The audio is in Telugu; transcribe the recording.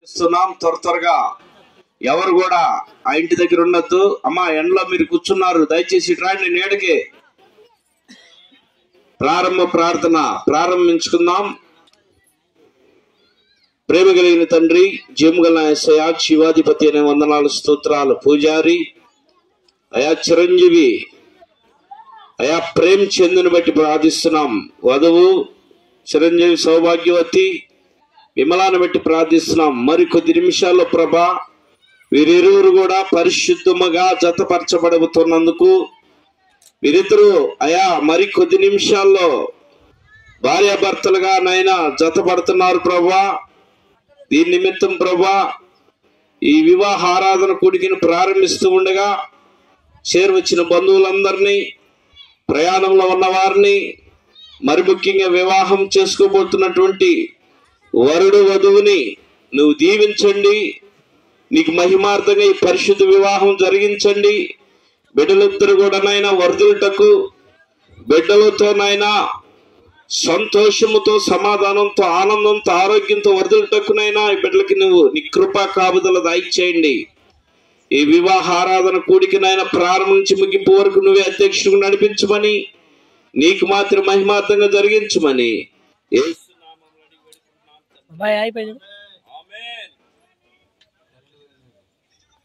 ఇస్తున్నాం. త్వరగా ఎవరు కూడా ఆ ఇంటి దగ్గర ఉండొద్దు. అమ్మా, ఎండలో మీరు కూర్చున్నారు, దయచేసి రాండి నీడకి. ప్రార్థన ప్రారంభించుకుందాం. ప్రేమ కలిగిన తండ్రి, జీవగల యేసయ్యా, శివాధిపతి అనే వందనాలు, స్తోత్రాలు. పూజారి అయా, చిరంజీవి అయా, ప్రేమ చందుని బట్టి ప్రార్థిస్తున్నాం. వధువు చిరంజీవి, సౌభాగ్యవతి విమలాను బట్టి ప్రార్థిస్తున్నాం. మరి కొద్ది నిమిషాల్లో ప్రభా, వీరిరువురు కూడా పరిశుద్ధముగా జతపరచబడుతున్నందుకు వీరిద్దరూ అయా మరి కొద్ది నిమిషాల్లో భార్యాభర్తలుగా నైనా జతపడుతున్నారు ప్రభా. దీని నిమిత్తం ప్రభా, ఈ వివాహ ఆరాధన కూడికను ప్రారంభిస్తూ ఉండగా చేరువచ్చిన బంధువులందరినీ, ప్రయాణంలో ఉన్న వారిని, మరి ముఖ్యంగా వివాహం చేసుకోబోతున్నటువంటి వరుడు వధువుని నువ్వు దీవించండి. నీకు మహిమార్థంగా ఈ పరిశుద్ధ వివాహం జరిగించండి. బిడ్డలిద్దరు కూడా నాయన వర్ధులటకు, బిడ్డలతోనైనా సంతోషముతో, సమాధానంతో, ఆనందంతో, ఆరోగ్యంతో వర్ధులటకునైనా ఈ బిడ్డలకి నువ్వు నీ కృపా కాపుదల దయచేయండి. ఈ వివాహ ఆరాధన కూడికనైనా ప్రారంభించి ముగింపు వరకు నువ్వే అధ్యక్షుడు నడిపించమని, నీకు మాత్రం మహిమార్థంగా జరిగించమని అయిపోయింది.